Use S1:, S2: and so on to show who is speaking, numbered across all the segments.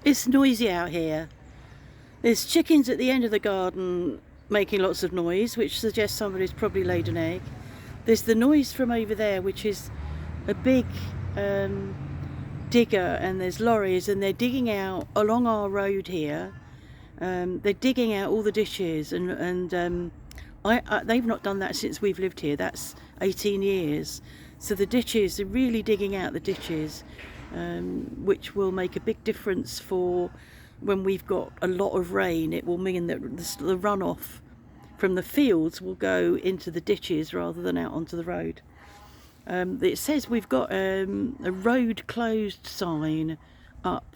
S1: It's noisy out here. There's chickens at the end of the garden making lots of noise, which suggests somebody's probably laid an egg. There's the noise from over there, which is a big digger, and there's lorries, and they're digging out along our road here. They're digging out all the ditches, and they've not done that since we've lived here. That's 18 years. So the ditches, they're really digging out the ditches, which will make a big difference for when we've got a lot of rain. It will mean that the runoff from the fields will go into the ditches rather than out onto the road. It says we've got a road closed sign up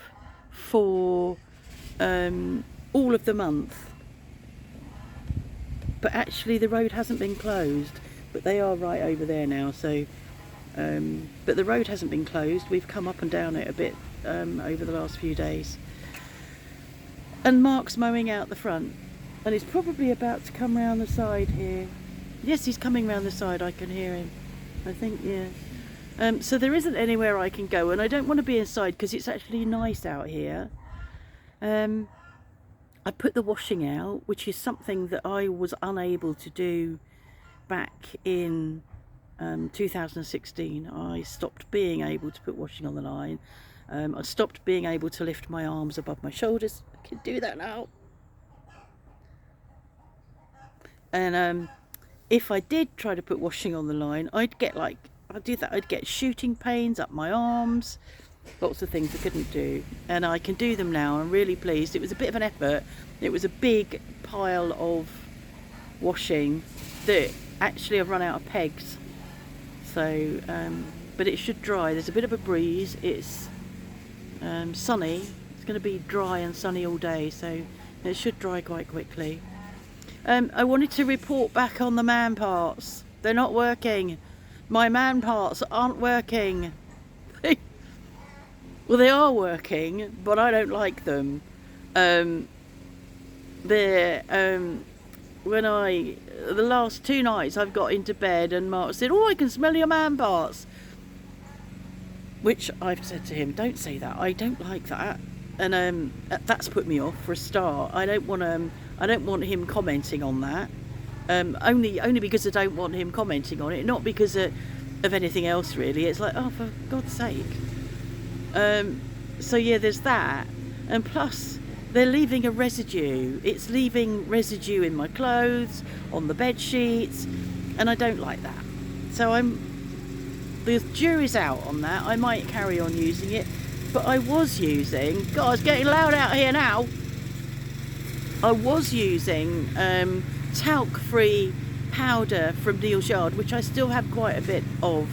S1: for all of the month, but actually the road hasn't been closed, but they are right over there now. So but the road hasn't been closed. We've come up and down it a bit over the last few days. And Mark's mowing out the front, and he's probably about to come round the side here. Yes, he's coming round the side. I can hear him, I think. Yeah. So there isn't anywhere I can go, and I don't want to be inside because it's actually nice out here. I put the washing out, which is something that I was unable to do back in 2016. I stopped being able to put washing on the line. I stopped being able to lift my arms above my shoulders. I can do that now. And if I did try to put washing on the line, I'd get shooting pains up my arms, lots of things I couldn't do. And I can do them now. I'm really pleased. It was a bit of an effort. It was a big pile of washing that actually I've run out of pegs. So, but it should dry. There's a bit of a breeze. It's sunny. It's going to be dry and sunny all day, so it should dry quite quickly. I wanted to report back on the man parts. They're not working. My man parts aren't working. Well, they are working, but I don't like them. The last 2 nights I've got into bed and Mark said, "Oh, I can smell your man parts." Which I've said to him, "Don't say that. I don't like that." And that's put me off for a start. I don't want him commenting on that. Only because I don't want him commenting on it, not because of anything else really. It's like, oh, for God's sake. So yeah, there's that, and plus they're leaving a residue. It's leaving residue in my clothes, on the bed sheets, and I don't like that. So the jury's out on that. I might carry on using it, but I was using, God, it's getting loud out here now. I was using talc-free powder from Neal's Yard, which I still have quite a bit of.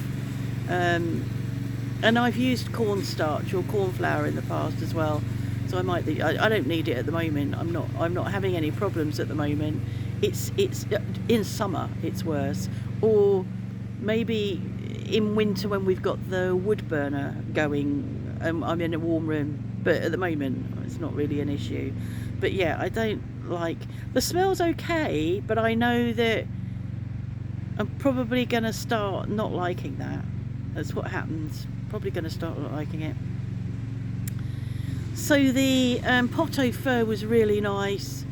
S1: And I've used cornstarch or corn flour in the past as well, so I don't need it at the moment. I'm not having any problems at the moment. It's in summer it's worse, or maybe in winter when we've got the wood burner going. I'm in a warm room, but at the moment it's not really an issue. But yeah, I don't like the smell's okay, but I know that I'm probably gonna start not liking that. That's what happens. Probably going to start not liking it. So the pot au feu was really nice,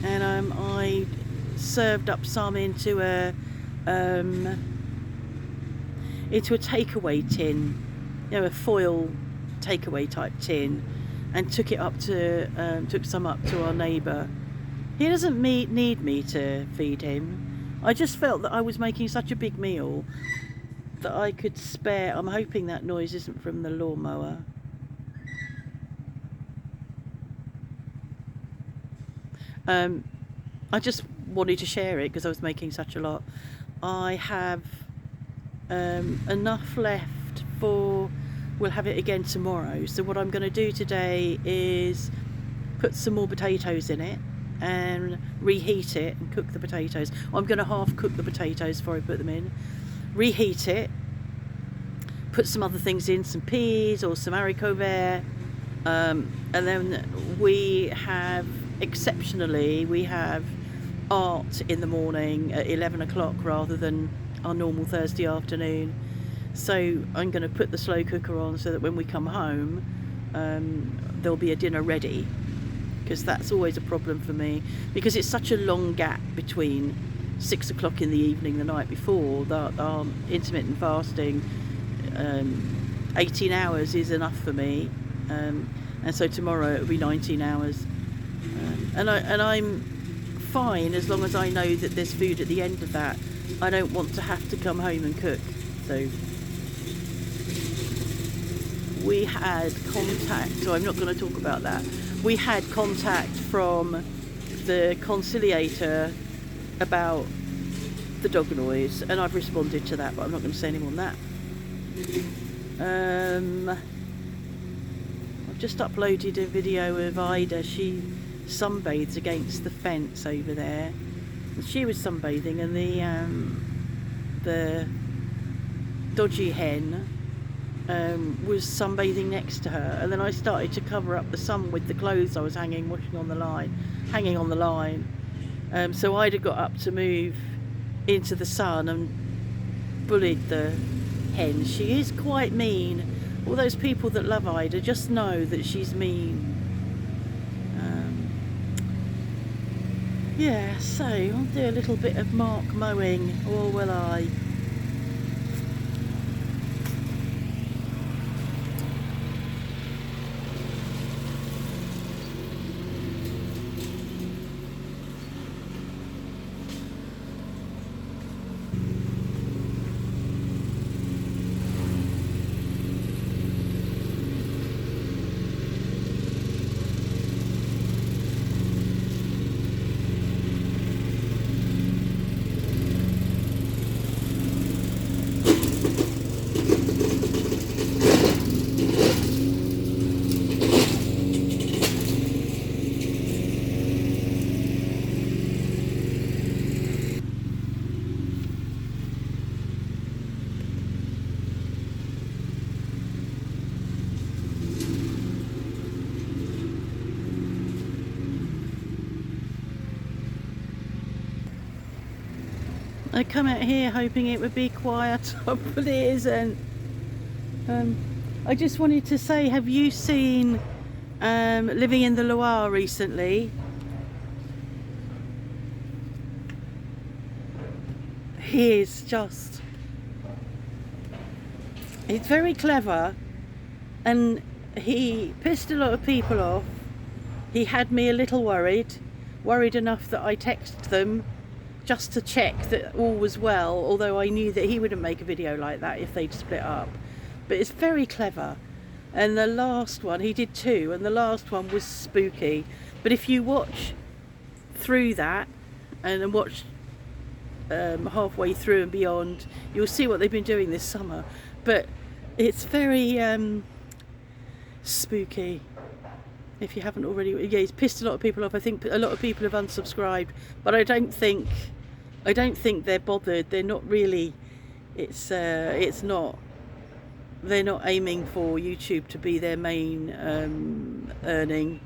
S1: and I served up some into a takeaway tin, a foil takeaway type tin, and took some up to our neighbour. He doesn't need me to feed him. I just felt that I was making such a big meal that I could spare. I'm hoping that noise isn't from the lawnmower. I just wanted to share it because I was making such a lot. I have enough left for, we'll have it again tomorrow. So what I'm going to do today is put some more potatoes in it and reheat it and cook the potatoes. I'm going to half cook the potatoes before I put them in. Reheat it, put some other things in, some peas or some haricot vert, and then exceptionally we have art in the morning at 11 o'clock rather than our normal Thursday afternoon. So I'm going to put the slow cooker on so that when we come home there'll be a dinner ready, because that's always a problem for me, because it's such a long gap between 6 o'clock in the evening the night before. Our intermittent fasting, 18 hours is enough for me, and so tomorrow it'll be 19 hours, and I'm fine as long as I know that there's food at the end of that. I don't want to have to come home and cook. So we had contact, so I'm not going to talk about that. We had contact from the conciliator about the dog noise, and I've responded to that, but I'm not going to say any more than that. I've just uploaded a video of Ida. She sunbathes against the fence over there. She was sunbathing, and the dodgy hen was sunbathing next to her, and then I started to cover up the sun with the clothes I was hanging on the line. So Ida got up to move into the sun and bullied the hen. She is quite mean. All those people that love Ida just know that she's mean. Yeah, so I'll do a little bit of mark mowing, or will I? I come out here hoping it would be quiet, but it isn't. I just wanted to say, have you seen Living in the Loire recently? It's very clever, and he pissed a lot of people off. He had me a little worried enough that I texted them just to check that all was well, although I knew that he wouldn't make a video like that if they'd split up. But it's very clever. And the last one, he did two, and the last one was spooky. But if you watch through that and watch halfway through and beyond, you'll see what they've been doing this summer. But it's very spooky. If you haven't already, yeah, he's pissed a lot of people off. I think a lot of people have unsubscribed, but I don't think they're bothered. They're not really. It's not. They're not aiming for YouTube to be their main earning,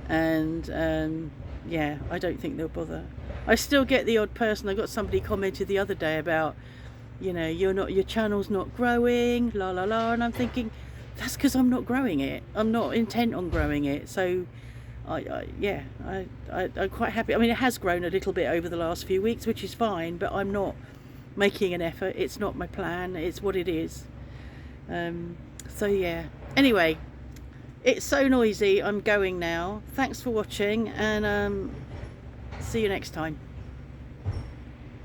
S1: and yeah, I don't think they'll bother. I still get the odd person. I got somebody commented the other day about, you know, your channel's not growing, la la la, and I'm thinking, that's because I'm not growing it. I'm not intent on growing it. So I'm quite happy. I mean, it has grown a little bit over the last few weeks, which is fine, but I'm not making an effort. It's not my plan. It's what it is. So yeah. Anyway, it's so noisy. I'm going now. Thanks for watching, and see you next time.